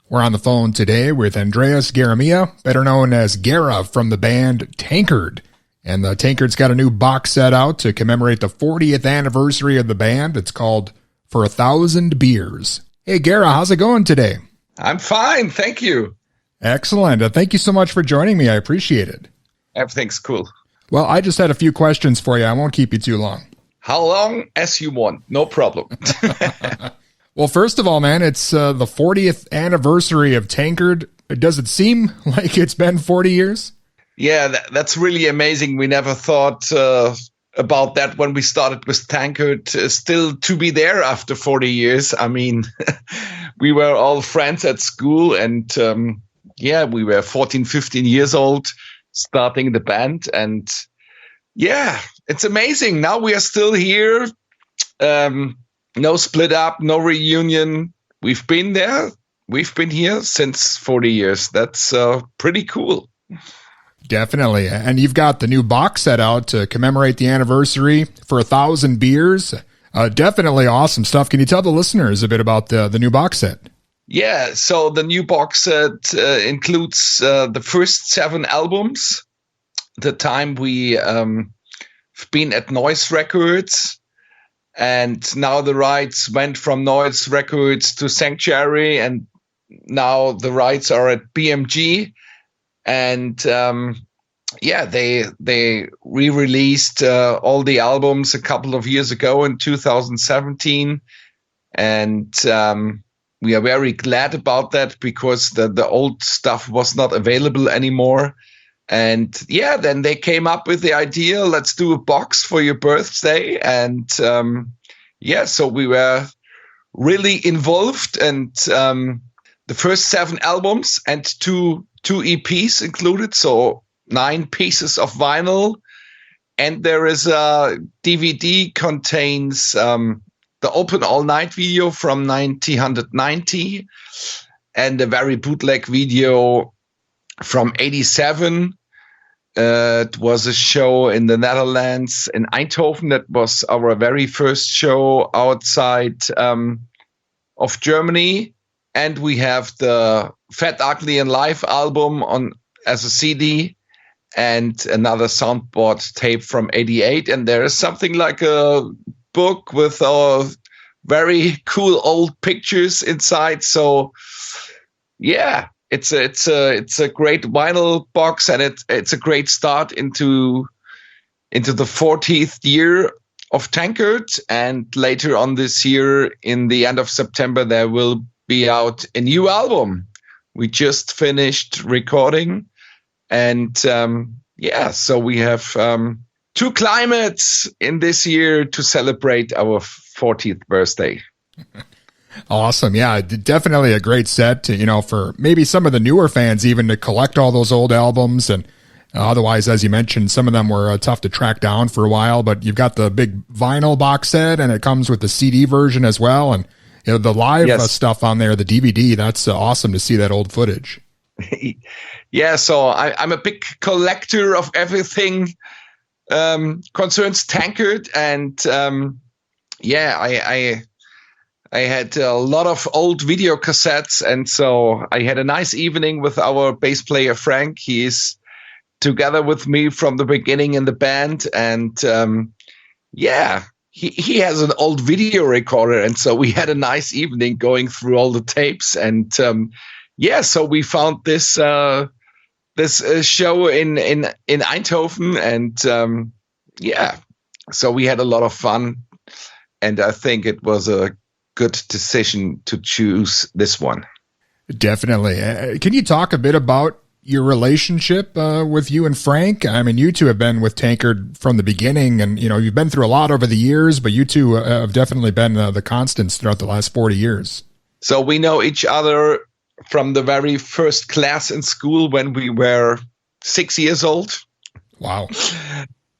We're on the phone today with Andreas Geremia, better known as Gerre from the band Tankard. And the Tankard's got a new box set out to commemorate the 40th anniversary of the band. It's called For 1,000 Beers. Hey, Gerre, how's it going today? I'm fine, thank you. Excellent. Thank you so much for joining me. I appreciate it. Everything's cool. Well, I just had a few questions for you. I won't keep you too long. How long as you want, no problem. Well, first of all, man, it's the 40th anniversary of Tankard. Does it seem like it's been 40 years? Yeah, that's really amazing. We never thought about that when we started with Tankard, still to be there after 40 years. I mean, we were all friends at school and we were 14, 15 years old starting the band. And yeah, it's amazing. Now we are still here. No split up, no reunion. We've been there. We've been here since 40 years. That's pretty cool. Definitely. And you've got the new box set out to commemorate the anniversary for 1,000 beers. Definitely awesome stuff. Can you tell the listeners a bit about the new box set? Yeah, so the new box set includes the first 7 albums. The time we been at Noise Records. And now the rights went from Noise Records to Sanctuary, and now the rights are at BMG. And they re-released all the albums a couple of years ago in 2017, and we are very glad about that because the old stuff was not available anymore. And then they came up with the idea, let's do a box for your birthday. And so we were really involved. And the first 7 albums and two EPs included, so 9 pieces of vinyl. And there is a DVD contains the Open All Night video from 1990 and a very bootleg video from 87. It was a show in the Netherlands, in Eindhoven. That was our very first show outside of Germany. And we have the Fat, Ugly and Live album as a CD and another soundboard tape from 88. And there is something like a book with very cool old pictures inside. So, yeah. It's a great vinyl box, and it's a great start into the 40th year of Tankard. And later on this year, in the end of September, there will be out a new album. We just finished recording, and so we have 2 climates in this year to celebrate our 40th birthday. Awesome. Yeah, definitely a great set, for maybe some of the newer fans even to collect all those old albums. And otherwise, as you mentioned, some of them were tough to track down for a while, but you've got the big vinyl box set and it comes with the CD version as well. And the live stuff on there, the DVD, that's awesome to see that old footage. Yeah, so I'm a big collector of everything concerns Tankard. And I had a lot of old video cassettes, and so I had a nice evening with our bass player, Frank. He is together with me from the beginning in the band, and he has an old video recorder, and so we had a nice evening going through all the tapes, and so we found this show in Eindhoven, and so we had a lot of fun, and I think it was a good decision to choose this one. Definitely. Can you talk a bit about your relationship with you and Frank? I mean, you two have been with Tankard from the beginning, and you've been through a lot over the years, but you two have definitely been the constants throughout the last 40 years. So we know each other from the very first class in school when we were 6 years old. Wow.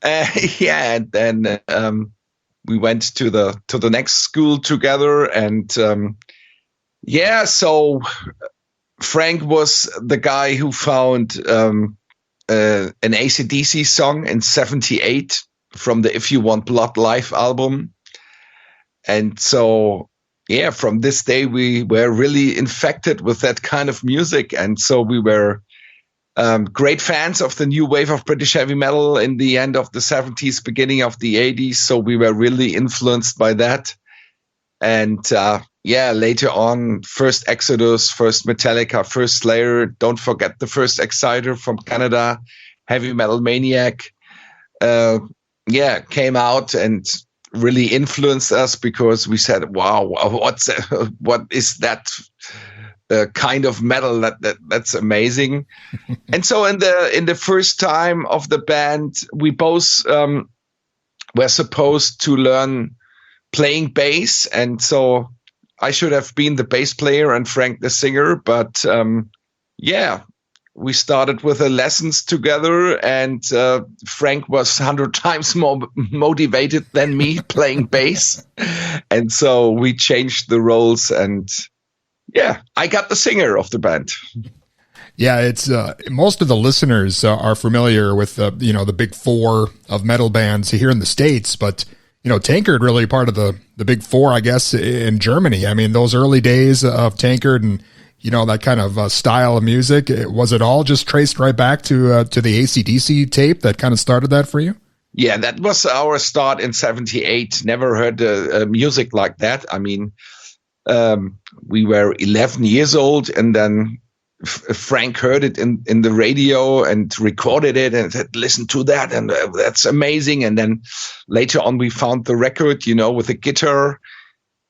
And then we went to the next school together, and so Frank was the guy who found an AC/DC song in 78 from the If You Want Blood live album. And so yeah, from this day, we were really infected with that kind of music. And so we were great fans of the new wave of British heavy metal in the end of the 70s, beginning of the 80s. So we were really influenced by that. And yeah, later on, first Exodus, first Metallica, first Slayer. Don't forget the first Exciter from Canada, Heavy Metal Maniac. Yeah, came out and really influenced us because we said, "Wow, what is that kind of metal? That's amazing." And so in the first time of the band, we both were supposed to learn playing bass, and so I should have been the bass player and Frank the singer. But yeah, we started with the lessons together, and Frank was 100 times more motivated than me playing bass. And so we changed the roles, and yeah, I got the singer of the band. Yeah, it's most of the listeners are familiar with the big four of metal bands here in the States, but Tankard really part of the big four, I guess, in Germany. I mean, those early days of Tankard and that kind of style of music, was it all just traced right back to the AC/DC tape that kind of started that for you? Yeah, that was our start in '78. Never heard music like that. I mean, we were 11 years old, and then Frank heard it in the radio and recorded it and said, "Listen to that, and that's amazing." And then later on, we found the record, with a guitar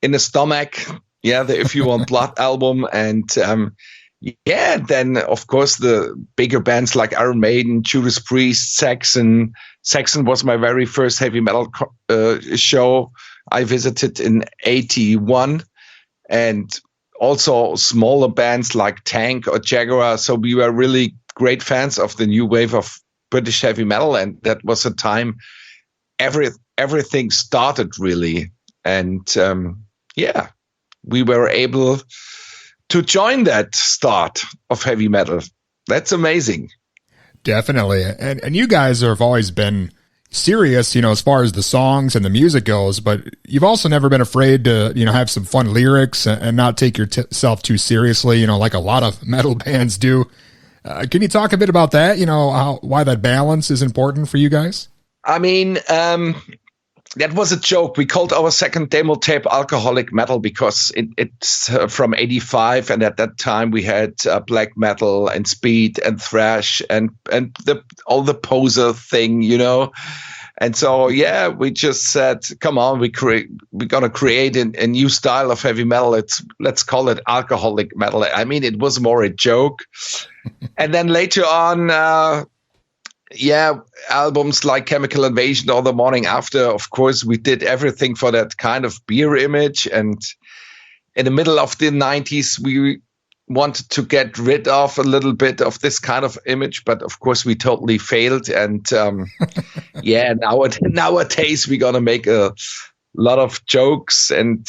in the stomach. Yeah, the If You Want Blood album. And yeah, then, of course, the bigger bands like Iron Maiden, Judas Priest, Saxon. Saxon was my very first heavy metal show I visited in '81. And also smaller bands like Tank or Gerre. So we were really great fans of the new wave of British heavy metal. And that was a time everything started, really. And yeah, we were able to join that start of heavy metal. That's amazing. Definitely. And you guys have always been serious, as far as the songs and the music goes, but you've also never been afraid to, have some fun lyrics and not take yourself too seriously, like a lot of metal bands do. Can you talk a bit about that? Why that balance is important for you guys? I mean, that was a joke. We called our second demo tape Alcoholic Metal because it's from '85, and at that time we had black metal and speed and thrash and all the poser thing, And so yeah, we just said, come on, we're gonna create a new style of heavy metal. Let's call it Alcoholic Metal. I mean, it was more a joke. And then later on, yeah, albums like Chemical Invasion or The Morning After, of course, we did everything for that kind of beer image. And in the middle of the 90s, we wanted to get rid of a little bit of this kind of image, but of course we totally failed. And yeah, nowadays we're going to make a lot of jokes and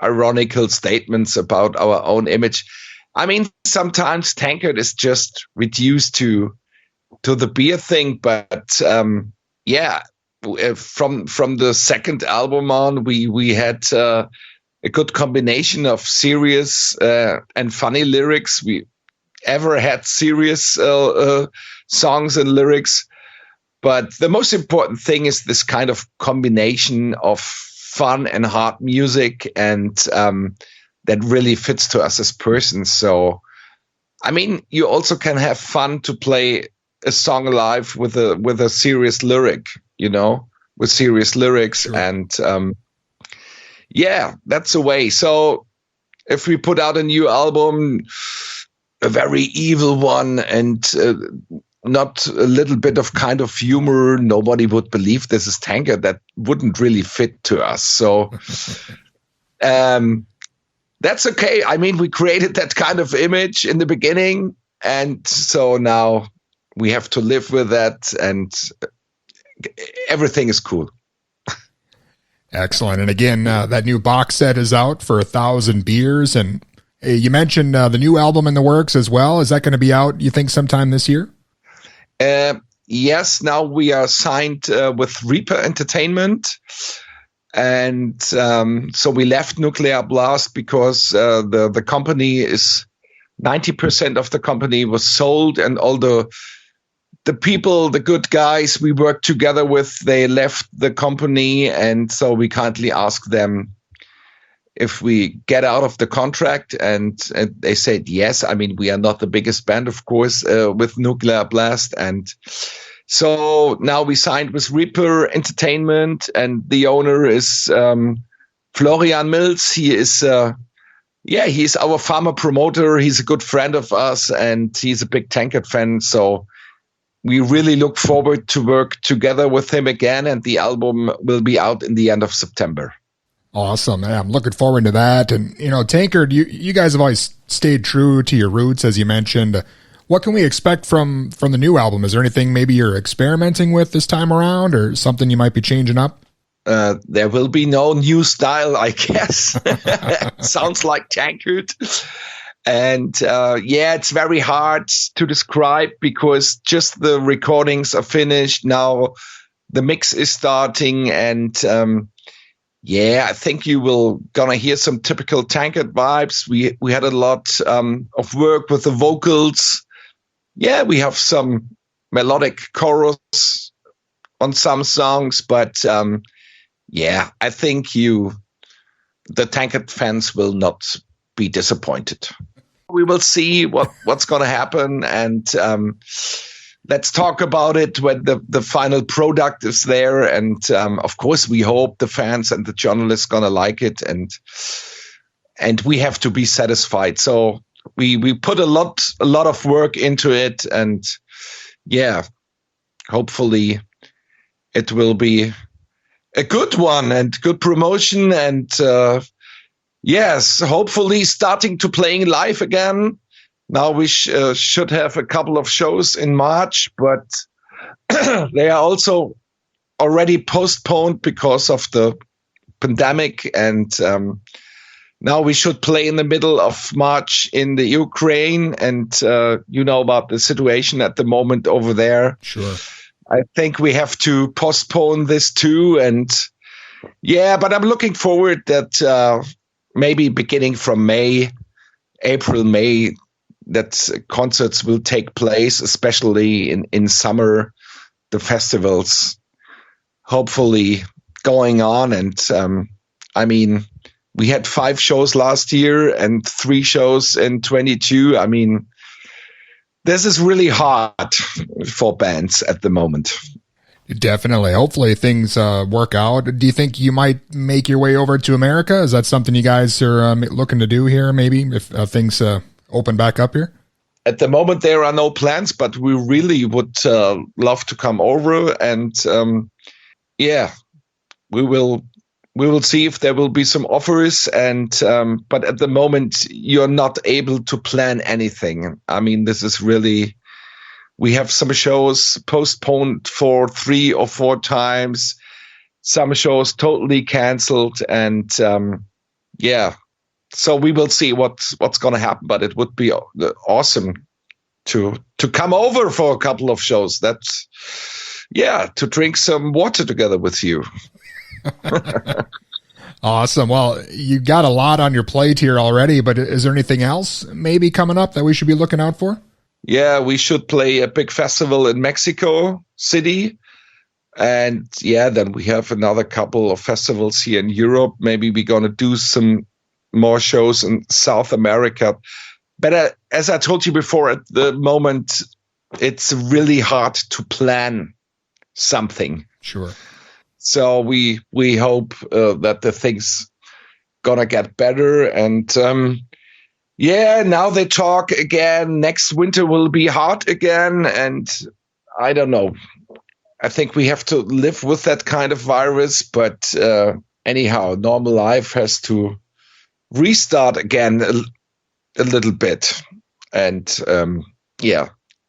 ironical statements about our own image. I mean, sometimes Tankard is just reduced to the beer thing, but yeah, from the second album on, we had a good combination of serious and funny lyrics. We ever had serious songs and lyrics, but the most important thing is this kind of combination of fun and hard music, and that really fits to us as persons. So, I mean, you also can have fun to play a song live with a serious lyric, with serious lyrics. Sure. And yeah, that's the way. So if we put out a new album, a very evil one, and not a little bit of kind of humor, nobody would believe this is Tankard. That wouldn't really fit to us. So that's okay. I mean, we created that kind of image in the beginning, and so now we have to live with that, and everything is cool. Excellent. And again, that new box set is out for 1,000 beers. And you mentioned the new album in the works as well. Is that going to be out, you think, sometime this year? Yes. Now we are signed with Reaper Entertainment. And so we left Nuclear Blast because the company is 90% of the company was sold, and all the people, the good guys we worked together with, they left the company, and so we kindly asked them if we get out of the contract, and they said yes. I mean, we are not the biggest band, of course, with Nuclear Blast, and so now we signed with Reaper Entertainment, and the owner is Florian Mills. He is he's our farmer promoter. He's a good friend of us, and he's a big Tankard fan. So we really look forward to work together with him again, and the album will be out in the end of September. Awesome. Yeah, I'm looking forward to that. And, Tankard, you guys have always stayed true to your roots, as you mentioned. What can we expect from the new album? Is there anything maybe you're experimenting with this time around, or something you might be changing up? There will be no new style, I guess. Sounds like Tankard. And it's very hard to describe because just the recordings are finished. Now the mix is starting, and I think you will gonna hear some typical Tankard vibes. We had a lot of work with the vocals. Yeah, we have some melodic chorus on some songs, but I think the Tankard fans will not be disappointed. We will see what's going to happen, and let's talk about it when the final product is there. And of course, we hope the fans and the journalists going to like it, and we have to be satisfied. So we put a lot of work into it, and hopefully it will be a good one and good promotion, and hopefully starting to playing live again. Now we should have a couple of shows in March, but they are also already postponed because of the pandemic, and now we should play in the middle of March in the Ukraine, and about the situation at the moment over there. Sure. I think we have to postpone this too. And but I'm looking forward that maybe beginning from April, May, that concerts will take place, especially in summer, the festivals hopefully going on. And we had 5 shows last year and 3 shows in 22. I mean, this is really hard for bands at the moment. Definitely. Hopefully things work out. Do you think you might make your way over to America? Is that something you guys are looking to do here, maybe, if things open back up here? At the moment, there are no plans, but we really would love to come over. And we will see if there will be some offers. And but at the moment, you're not able to plan anything. I mean, this is really... We have some shows postponed for 3 or 4 times, some shows totally canceled, and so we will see what's going to happen. But it would be awesome to come over for a couple of shows. That's to drink some water together with you. Awesome. Well, you got a lot on your plate here already, but is there anything else maybe coming up that we should be looking out for? Yeah, we should play a big festival in Mexico City. And then we have another couple of festivals here in Europe. Maybe we're going to do some more shows in South America. But as I told you before, at the moment, it's really hard to plan something. Sure. So we hope that the things going to get better. And now they talk again. Next winter will be hot again. And I don't know. I think we have to live with that kind of virus. But anyhow, normal life has to restart again a little bit. And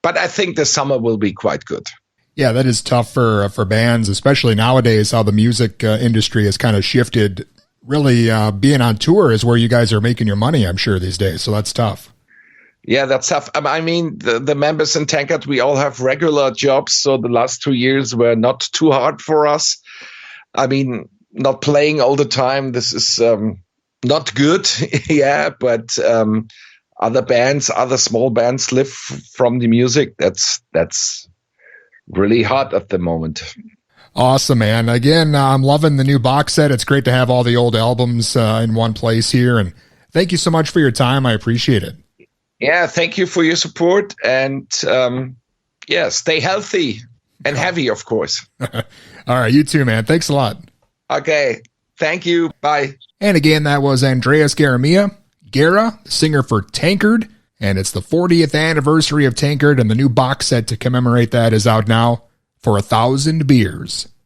but I think the summer will be quite good. Yeah, that is tough for bands, especially nowadays, how the music industry has kind of shifted. Really, being on tour is where you guys are making your money, I'm sure, these days. So that's tough. Yeah, that's tough. I mean, the members in Tankard, we all have regular jobs. So the last 2 years were not too hard for us. I mean, not playing all the time. This is not good. Yeah, but other bands, other small bands live from the music. That's really hot at the moment. Awesome, man. Again, I'm loving the new box set. It's great to have all the old albums in one place here. And thank you so much for your time. I appreciate it. Yeah, thank you for your support. And yeah, stay healthy and heavy, of course. All right, you too, man. Thanks a lot. Okay, thank you. Bye. And again, that was Andreas Geremia, Gerre, singer for Tankard. And it's the 40th anniversary of Tankard, and the new box set to commemorate that is out now for 1,000 beers.